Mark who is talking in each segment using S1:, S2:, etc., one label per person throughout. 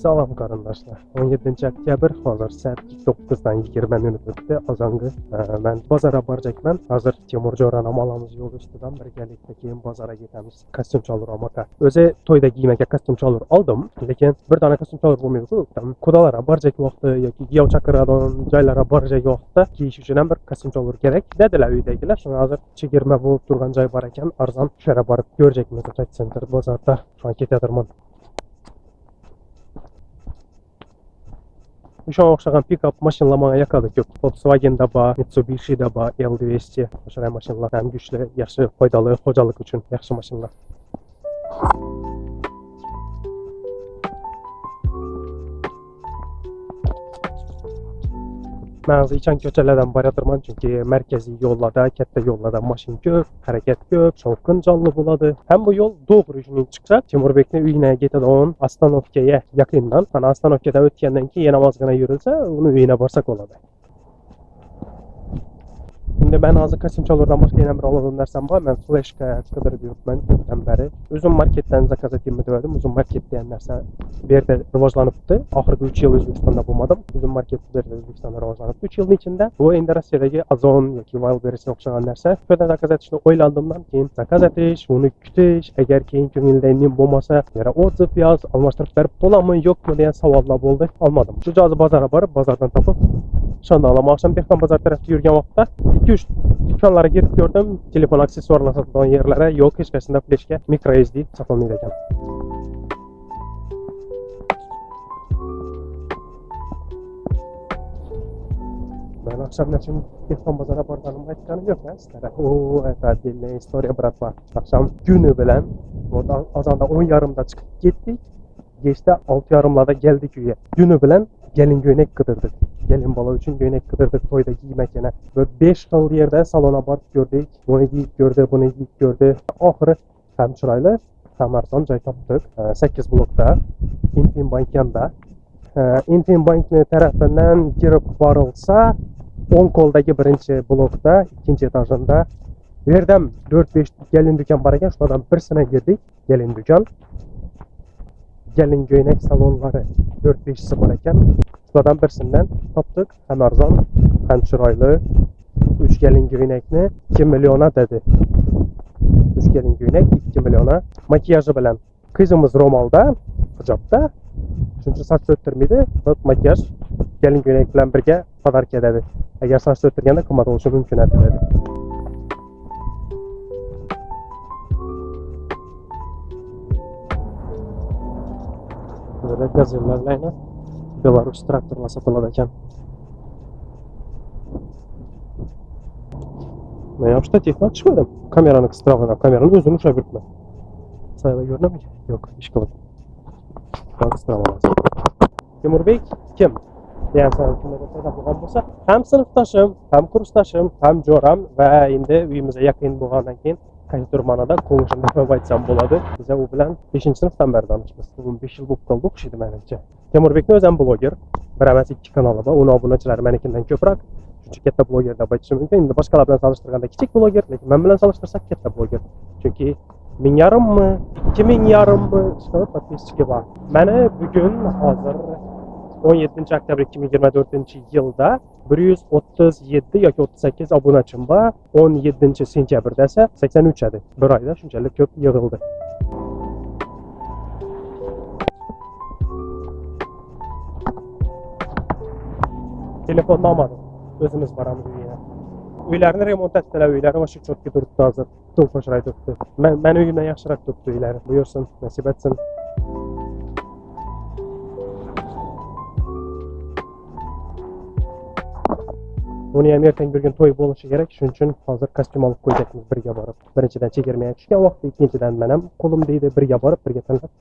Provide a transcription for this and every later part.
S1: Salam qarindoshlar. 17 oktyabr hozir soat 9dan 20 minut o'tdi. Azongi men bozorga borjakman. Hozir Temur Jo'rani olamiz yo'l ustidan birgalikda keyin bozorga ketamiz. Kostyum cholur olmoqqa. O'zi to'yda kiymaga kostyum cholur oldim, lekin bir dona kostyum cholur bo'lmaydi. Qudalarga borjak vaqti yoki kiyov chaqiradigan joylarga borjak vaqtda kiyish uchun ham bir kostyum cholur kerak dedilar uydagilar. Shuni hozir chegirma bo'lib turgan joy bor ekan, arzon shu yerga borib ko'rjakmiz. Center bozorda shu ketadirman. O'shanga o'xshagan pikap mashinalar menga yoqadi ko'p. Volkswagen'da bor, Mitsubishi'da bor, L200. O'sha mashinalar ham kuchli, yaxshi, foydali xo'jalik uchun yaxshi mashinalar. Men ichan ko'chalardan boradirman, chunki markaziy yo'llarda, katta yo'llarda mashina ko'p, harakat ko'p, shovqin jonli bo'ladi. Ham bu yo'l to'g'ri shunday chiqsa, Temurbekning uyiga ketadigan ostanovkaga yaqindan, mana ostanovkadan o'tgandan keyin yana ozgina yurilsa, uni uyiga borsak bo'ladi. Endi men hozir kostyum cholurdan boshqa yana bir oladigan narsam bor. Men fleshka qidirib yuribman ko'pdan beri. O'zim marketdan zakaz etaymi dedim. O'zim market degan narsa bu yerda rivojlanibdi. Oxirgi 3 yil O'zbekistonda bo'lmadim. O'zim market bu yerda O'zbekistonda rivojlanibdi. 3 yilning ichida bu endi Rossiyadagi Ozon yoki Wildberriesga o'xshagan narsa. Shu yerdan zakaz etishni o'ylandimdan keyin zakaz etish, uni kutish, agar keyin ko'ngildaging bo'lmasa, yana otziv yoz, almashtirib berib bo'ladimi, yo'qmi degan savollar bo'ldi. Olmadim. Shu jozi bozorga borib, bozordan topib shunda olaman. Oqshom Dehqon bozor tarafda yurgan vaqtda 2-3 do'konlarga kirib ko'rdim. Telefon aksessuarlar sotadigan yerlari yo'q, hech qaysida fleshka micro SD sotilmaydi ekan. Men oqshomdan so'ng Dehqon bozorga borganimni aytganim yo'q, sizlarga. Это отдельная история, bratva. Oqshom kuni bilan ozonda 10:30da chiqib ketdik. Kechda 6:30larda keldik uyga. Kuni bilan gelin göйnek qidirdik. Gelin bola uchun göйnek qidirdik to'yda kiymakana. Bir 5 xil yerda salonga borib ko'rdik. Buni kiyib ko'rdi, buni kiyib ko'rdi. Oxiri ham chiroyli, ham arzon joy topdik. 8 blokda, Infinbank yonida. Infinbankning tarafidan kirib borilsa, o'ng qo'ldagi birinchi blokda, ikkinchi etajında bu yerdan 4-5 gelin do'kon bor ekan. Shulardan birisini girdik. Gelin do'kon. Gelin göйnek salonlari 4-5'si bor ekan. Shulardan birisinden topdik. Hem arzon, hem chiroyli. 3 gelin göynekni 2 milyona dedi. 3 gelin göynek 2 milyona. Makiyajı bilan qizimiz ro'molda, hijobda. Shuncha soch o'ttirmaydi. Makiyaj gelin göynek bilan birga podarka dedi. Agar soch o'ttirganda qimmat bo'lishi mumkin edi dedi. Böyle gazellerle Belarus traktörla satılan ekan. Men ham shtativdan chiqmadim. Kamerani qistirib, kamerani o'zim ushlab yuribman. Sayla ko'rinadimi? Yo'q, ish qilib. Qistirib olasiz. Temurbek kim? degan savol kimlarga paydo bo'lgan bo'lsa, ham sinfdoshim, ham kursdoshim, ham jo'ram va endi uyimizga yaqin bo'lgandan keyin qayturmanada ko'nglimda deb aytsam bo'ladi. Biz u bilan 5-sinfdan beri tanishmiz. 15 yil bo'lib qoldi o'xshaydi menimcha. Temurbekning o'zi ham bloger. Bir emas 2 kanali bor. Uni obunachilari menikidan ko'proq. Chunki katta bloger deb aytishim mumkin. Endi boshqalar bilan solishtirganda kichik bloger, lekin men bilan solishtirsak katta bloger. Chunki 1000,500mi, 2000,500mi shunday podpischiki bor. Meni bugun hozir 17 oktyabr 2024-yilda 137 yoki 38 obunachim bor. 17 sentyabrda esa 83 edi. Bir oyda shunchalik ko'p yig'ildi. Telefonni olmadim. O'zimiz boramiz uyga. Uylarni remont etdilar, uylari o'sha cho'tga turibdi hozir. To'q qo'shray turibdi. Men uyimdan yaxshiroq turibdi uylari. Buyursin, nasib etsin. Buni ham ertaga bir kun to'y bo'lishi kerak. Shuning uchun hozir kostyum olib qo'yjakmiz birga borib. Birinchidan chegirmaga tushgan vaqtda, ikkinchidan men ham qo'lim deydi, birga borib, birga tanlab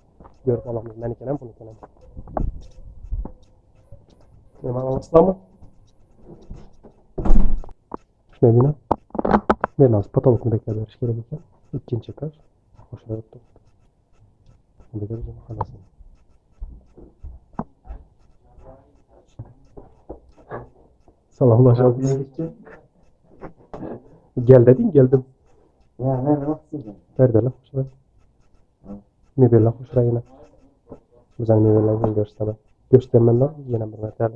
S1: ko'rib olamiz. Meniki ham, buniki ham. Nima olasizmi? Shunday bino. Men hozir potolokni beklab berish kerak ekan. Ikkinchi etaj. O'sha yerda. Endi o'zim xonasi. Salomlashamiz. Gel dedin geldim.
S2: Ya ne baksın.
S1: Nerede lan şuraya? Mebella şuraya yine. Güzel mebellerden göstermem. Göstermem lazım yine bir metal.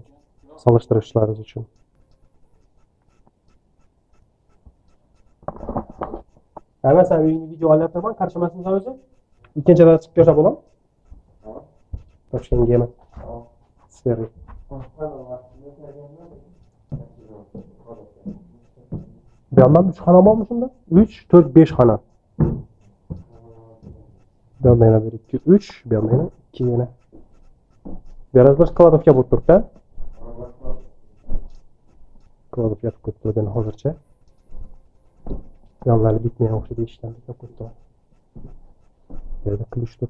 S1: Salıştırışlarınız için. Hemen sen video aletlerden karşımasın sadece. İkinci de çık göze bulam. Bak şimdi hemen. Seri. Bir yandan 3 hanam almışım da. 3, 4, 5 hana. Bir yandan yine 1, 2, 3. Bir yandan yine 2 yine. Biraz da skladov yapıp durup da. Skladov yapıp götürdüğünü hazırca. Yanlarla bitmeyen okşadı işlemde çok kötü var. Yerde kılıçlı.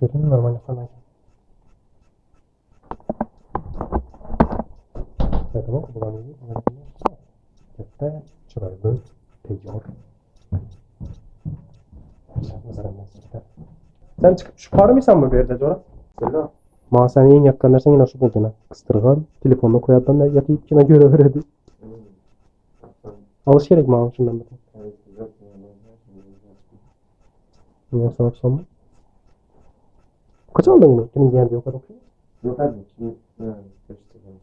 S1: Benim normal falan. Tamam, kullanıyorum. Hatta çıraylı, teyyor. Sen çıkıp şu parmıysan mı bir yerde Cora?
S2: Selam.
S1: Ma sen en yakın dersen yine şu buldun ha. Kıstırgan, telefonla koyardan da yatayıp yine göre veredi. Alış gerek mi şundan bakayım. Niye sorsam mı? Kaç aldın bunu? Kimin geldi o kadar okuyun?
S2: Yok abi. Şimdi göstereyim.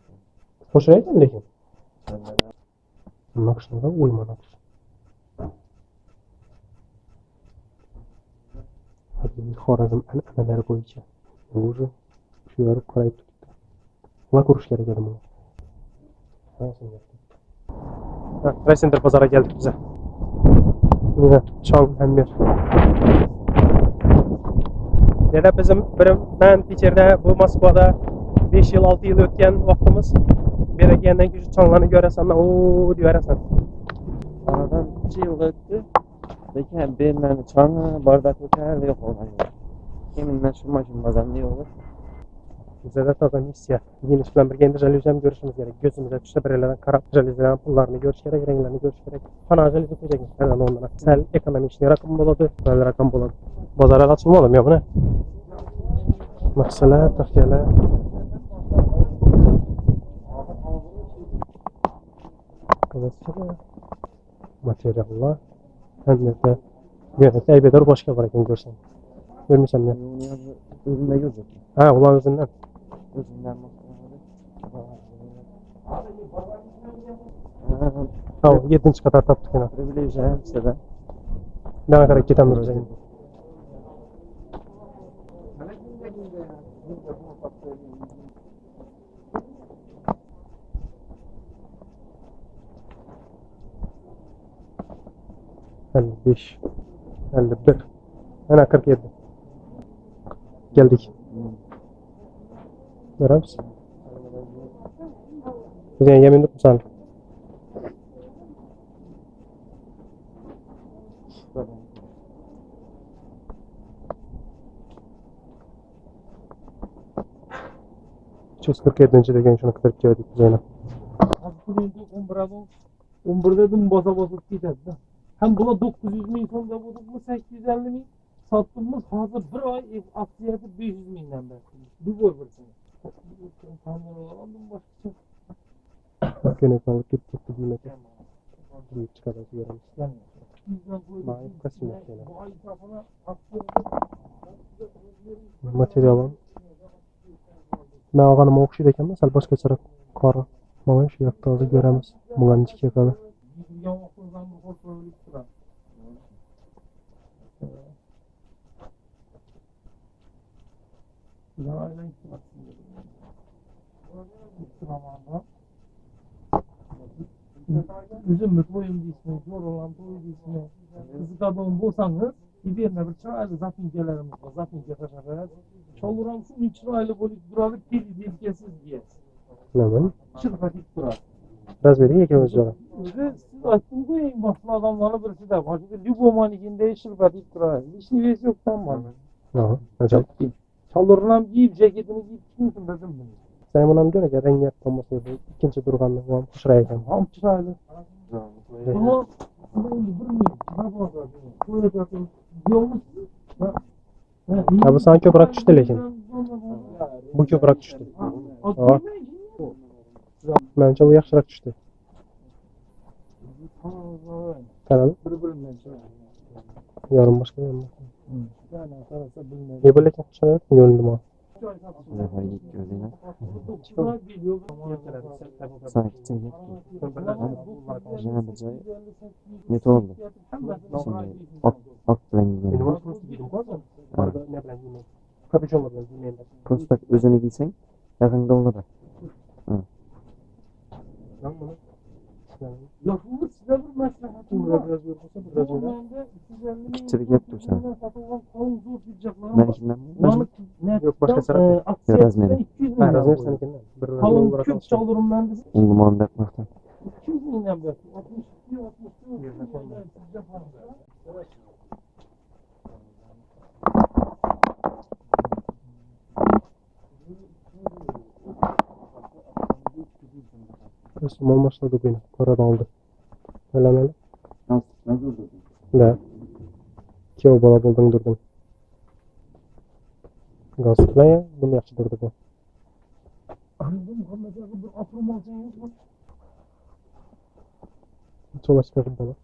S1: Hoşuna gitti mi lekin? Nakşına da uyma nakş. Hadi Xorazm an'analar bo'yicha. O'zi shu yorib qarayib turibdi. Nima ko'rish kerak edi buni? Raycenter bozorga geldik bize. Yine Çang hem bir. Neden bizim ben içeride bu Moskva'da 5 yıl 6 yıl ötken vaktimiz bir gelenden küçük Çang'larını göresen ooo diyorsan.
S2: Aradan 2 yıl öttü. Lekin benimle çanı bardak öter yok olan yok. Kiminle şu maşın bazan ne olur?
S1: Bize de tadı misya. Yine işten bir kendi jalüzem görüşümüz gerek. Gözümüze düşse bir yerlerden karap jalüzem pullarını görüş gerek, renklerini görüş gerek. Fana jalüze koyacakmış herden onlara. Sel ekonomi işine rakam buladı, böyle rakam buladı. Bozara açılmadım ya bu ne? Maksala, takiyala. Kılıçlı. Materyallar. Hem de yönet aybeder başka var ekan görsen. Görmüşsem ya.
S2: Özünde gözük.
S1: Ha ulan özünden.
S2: Özünden
S1: Tamam 7. kadar taptık yine.
S2: Privilejiyen size.
S1: Ben kadar gidemiz o zaman. Elli 5, 51, ana 47. Geldik. Görüyor musun? Güzel yemin tuttum sana. %47 degan shuni kirib keldik Zeynep.
S3: Endi 11'de basa ketadi. Hem bula 900 ming so'mda bo'ldimi, 850 ming sotdimiz. Hozir bir oy aksiyasi 500 mingdan beri. Любой bo'lsin. Tanladim boshqa.
S1: Ko'nikmalar ketdi demak. Büyük çıkarası görmüş. Mahir kasım yani. Materialın. Ben ağanıma okşaydı ekanman, sal boshqacharoq qora. Mana shu yoqda hozir ko'ramiz. Bundan ichga qoldi.
S3: Üzümlü toyum deysiniz, yorulan toy deysiniz. Kızıkadığım bolsanız, İberine bir çıraylı zapingelerimiz var, zapinge taşarız. Çoluram şu bir çıraylı bolik duralı, deli delkesiz diyesiz.
S1: Ne var?
S3: Çırpa dik durar.
S1: Biraz verin ikimiz sonra.
S3: Siz açtım koyayım, basma adamlarla birisi de var. Şimdi Lübomanik'inde çırpa dik durar. Hiç nivesi yok tam
S1: Aha, hocam.
S3: Çalırılam giyip, ceketini giyip çıkmışsın dedim bunu.
S1: Sen buna göre ki rengi yapmaması oldu. İkinci durganlık var. Kuşraya ekan.
S3: Ham çıraylı. Ama ben de bilmiyorum. Ne yapacağız? Koyacağız. Yolmuş.
S1: Ya bu sana köpürak düştü lekin. Bu köpürak düştü. Aa. Bence bu yaxshiroq düştü. Qanaqa? Yarım başka yarım. Ne böyle ki? Şöyle gönlüm o.
S2: Sefer git gözüne. Sakin git. Yine bir şey. Ne oldu? Şimdi ak bilen
S1: Benim
S2: gidiyorum.
S1: orası nasıl giydim var mı? Arada ne bilen giymeyim. Kapüşonla bilen giymeyim ben.
S2: Kostak özünü giysen yakında olur da.
S1: Lan bunu.
S3: Yapılır size bir maslahatım
S1: Burada
S3: var.
S1: biraz yorulsa biraz öyle.
S2: Küçük yaptım sen.
S3: Ben
S2: Benimkinden mi?
S1: Yok, başka taraf yok.
S2: Biraz mı?
S1: Ha, razmer seninkinden. Bir razmer
S3: Kalın
S1: olarak
S3: küp
S1: alışacağım.
S3: çalırım ben de.
S2: Ulman yapmaktan.
S3: 200 milyon belki. 62, 63,
S1: Yerine koyma. Üstüm olmaçladı beni. Karada aldı. Öyle.
S2: Nasıl oldu?
S1: Da. Keo bala buldun durdun. Gaz tutla ya. Bunu yaxshi durdu bu.
S3: Anladım. Mesela bir atırım alsan yok mu?
S1: Sola çıkarıp bana.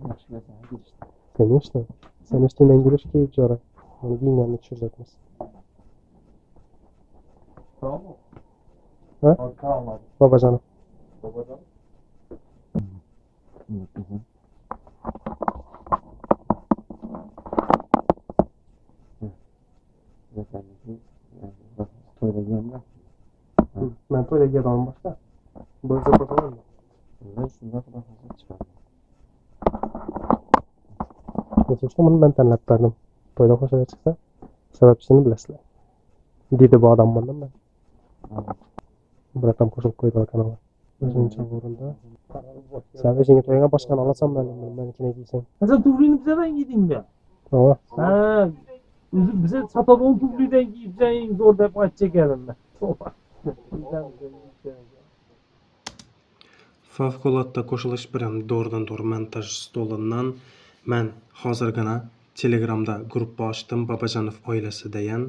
S2: Yaxşı mesela geçti.
S1: Senin işte. Sen üstünden giriş keyif çora. Yani giyinlerini düşürecekmiş.
S3: Tamam.
S1: Ha?
S3: Tamam.
S1: Babacanım.
S3: Babadan.
S2: Zaten toyda giyemde.
S1: Ben toyda giyadamım başka. Böyle zapatalım mı?
S2: Ve şunda kadar fazla çıkardım.
S1: Neyse işte bunu ben tanıtıp verdim. Toyda hoşuna çıksa sebepçisini bilesizler. Dedi bu adam bundan ben. Bir adam koşup koydu kanala. Özünce uğrunda. Sen özünü toyuna başkan alasam ben benimkine giysen.
S3: Mesela tuflini bize ben giydim ya.
S1: Ama
S3: Ha, özü bize satalım tufliden giyip sen zor defa çekerim ben.
S1: Favqulodda qo'shilish bilan doğrudan-doğru montaj stolidan men hozirgina Telegramda gruppa ochdim Babajanov oilasi degan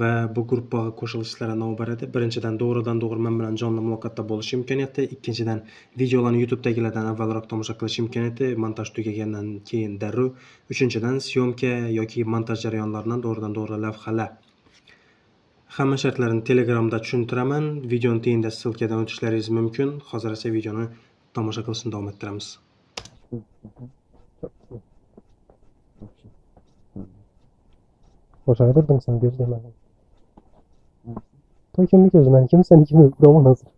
S1: va bu gruppaga qo'shilishlari navbar edi. Birinchidan doğrudan-doğru men bilan jonli muloqotda bo'lish imkoniyati, ikkinchidan videolarni YouTube'dagilardan avvalroq tomosha qilish imkoniyati, montaj tugagandan keyin darrov, uchinchidan syomka yoki montaj jarayonlaridan doğrudan-doğru lavhalar. Hamma shartlarini Telegramda tushuntiraman. Videoni tengda ssilkadan o'tishlaringiz mumkin. Hozir esa videoni tomosha qilishni davom ettiramiz. O'sha durding sen göz demading. To'y kimniki o'zi? Meniki senikimi? Roman hozir.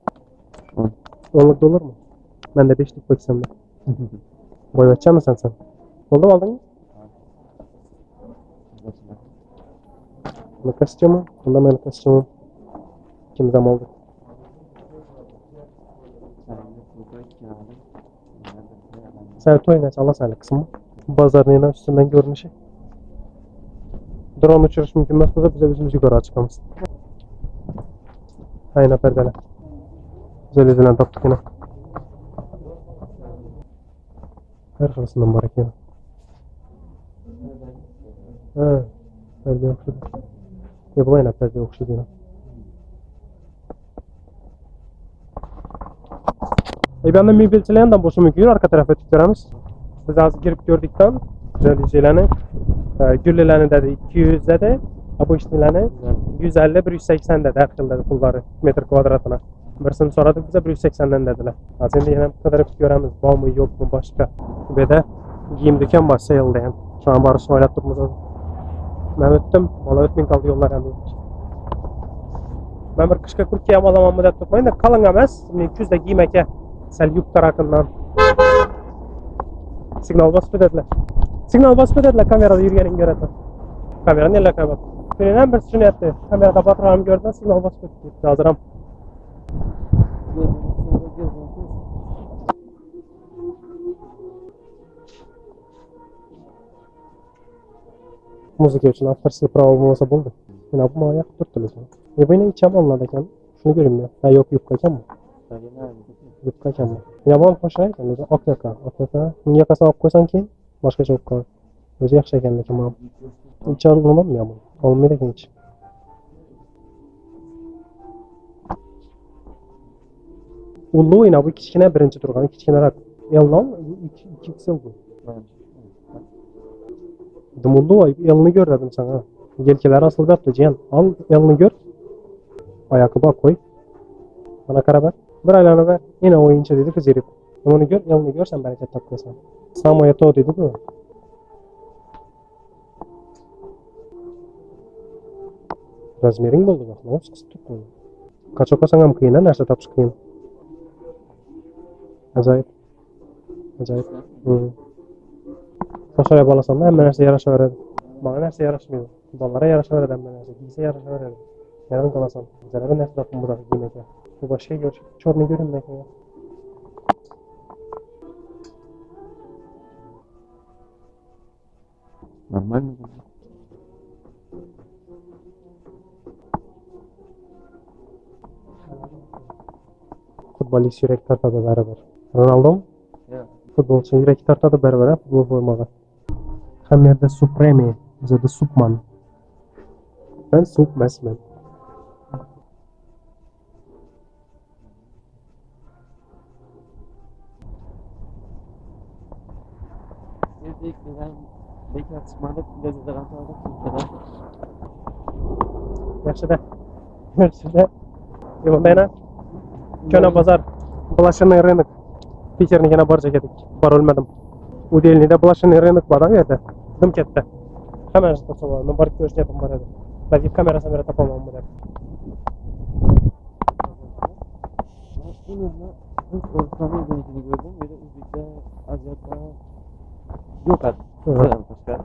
S1: $10 mu? Menda 5lik ko'ksamda. Boyvachchamisan sen? Bo'ldi oldingmi? Buni kostyumi? Bunda meni kostyumim. İkimiz ham oldik. Sen to'yni olasan qismi. Bozorning ustidan ko'rinishi. Drone uçuruş mümkün emas bo'lsa biz o'zimiz yuqoriga chiqamiz. Ayna perdeler. Güzel taptık yine. Her xilisinden bor ekan. Ha, perde o'xshaydi. Bu ayna perde o'xshaydi. Benden mobilchilardan bo'lishi mumkin, arka tarafga o'tib ko'ramiz. Biz hozir girib ko'rdikdan joylarni, gullarni dedi 200 dedi, bu ishlarni 150 180 dedi, har xil dedi pullari metr kvadratına. Birisini so'radik bize 180 dan dedilar. Hozir endi yana qidirib ko'ramiz, bormi yo'qmi boshqa. Bu yerda kiyim do'kon bor, sale degan. Şu an borishni o'ylab turibmiz. Men o'tdim, bola o'tmay qoldi yo'llar ham. Ben bir qishga kurtka ham olamanmi deb turibman, endi qalin emas, men kuzda kiyim aka. Sal yupqaroqundan. Signal bosib dedilar. Signal bosib dedilar, kamerada yurganing ko'radi. Kamerani elakab. Mendan bir tushunyapti. Kamerada batronim ko'rdim, signal bosib ketdi. Hozir ham muzika uchun avtorskiy pravo bo'lmasa bo'ldi. Mana bu menga yoqib turibdi lekin. Bu yana icham olinadi ekan. Shuni ko'rmayman. Ha yo'q, yupqa ekanmi? Yupqa ekanmi? Yomon qo'sha ekan, o'zi oq yoqa. Oq yoqa. Bunga qasam olib qo'ysang keyin boshqacha bo'lib qoladi. O'zi yaxshi ekan lekin men ichar olmadim yomon. Olmaydı ki hiç. Ullu oyna bu kichkina birinchi turgan kichkinaroq. Elni ikki pixel bu. Dumullu oy elni gör dedim sana. Yelkeleri asıl yaptı Cihan. Al elni gör. Ayakkabı bak koy. Bana kara ver. Bir aylanı ver. Yine oyuncu dedi kız herif. Onu gör, elni gör sen bereket tapıyorsan. Samoya to dedi bu. Razmering bo'ldi bak. Ne olsun kısıt tuttu. Kaç okasan ham kıyın, nerse tapış kıyın. Acayip. Acayip. Sosyal balasan da hemen nerse yarışa veredi. Bana nerse yarışmıyor. Ballara yarışa veredi hemen nerse. Giyse yarışa veredi. Yarın kalasan. Zararı nerse tapın bu da giymek ya. Bu başka gör. Çorunu görünmek ya.
S2: Нормально.
S1: Futbolist yürek tartadı beraber. Ronaldo mu?
S2: Ya.
S1: Futbolcu yürek tartadı beraber futbol formaga. Hem yerde Supreme, bize de Supman. Ben Supmesmen.
S2: Evde ben bekar çıkmadık. Gazetede kaldık.
S1: Yaxshi da. Yaxshi da. Yomandayna. Köne pazar. Blashный рынок. Питернигene barca ketdik. Bar olmadim. Udelnida Blashный рынок var da yerda. Dim ketdi. Hemen topsam ben barib ko'rish niyatim bor edi. Balki kamera topolmam bu deb.
S2: Korsanın denizini gördüm. Böyle Uzbek'te, Azyat'ta yok artık.
S1: Evet.
S2: Başka.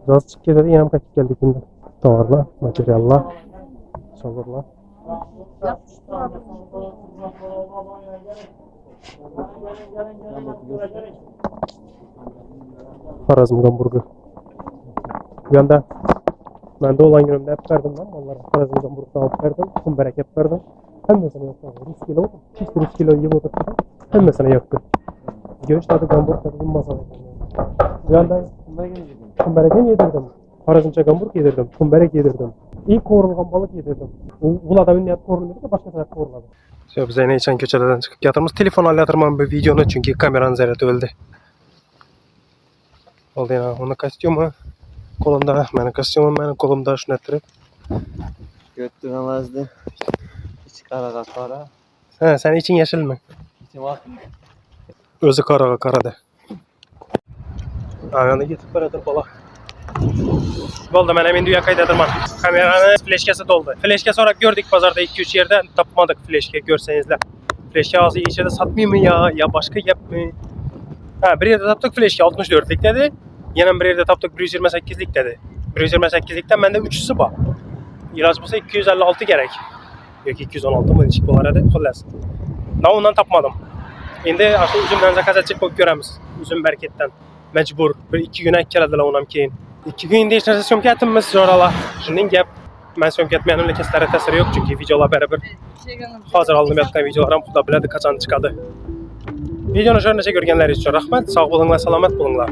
S1: Zoz chiqib ketadi, yana ham qaytib keldik endi. Tovarlar, materiallar, sovg'alar. Xorazm Gamburgu. Bu yanda ben de olan günümde hep verdim lan onlara. Xorazm Gamburgu'dan alıp verdim. Kumberek hep verdim. Hemmesine yaktı. Rus kilo, çift Rus kilo yiyip oturttu. Hemmesine yaktı. Göğüş tadı Gamburg tadı masal. Bu yanda kumberek hem yedirdim. Xorazmcha Gamburg yedirdim. Kumberek yedirdim. İlk kovrulgan balık yedirdim. Bu adamın niyet kovrulmadı da başka taraf kovruladı. Biz yine içen köçelerden çıkıp yatırımız. Telefon alayatırmam bir videonu çünkü kameranın zerreti öldü. Oldu yine onun kostümü. Kolumda, benim kostümüm benim kolumda şunu ettirip.
S2: Göttün alazdı. İç kara kara.
S1: He, sen için yeşil mi?
S2: İçim ak.
S1: Özü kara de. Ayağını getirip beraber bala. Oldu ben hemen dünya kaydedilmem. Kameranın fleşkesi doldu. Fleşke sonra gördük pazarda 2-3 yerde tapmadık fleşke görsenizler. Fleşke ağzı içeride satmıyor mu ya başka yap mı? Ha bir yerde taptık fleşke 64'lik dedi. Yine bir yerde taptık 128'lik dedi. 128'likten bende 3'üsü var. İlaç bulsa 256 gerek. Yok 216 mı çık bunlar hadi kullas. Daha ondan tapmadım. Şimdi aslında üzümden zakasa çıkıp göremiz. Üzüm berketten. Mecbur. Bir 2 güne kelediler onam keyin. 2 gün indi işte sömketimiz zorala. Şunun gap. Ben sömketmeyenimle keslere tesiri yok çünkü videolar beraber. Hazır aldım yaptığım videolarım da biledi kaçan çıkadı. Videonu şöyle görgenler için rahmet. Sağ olun ve selamet bulunlar.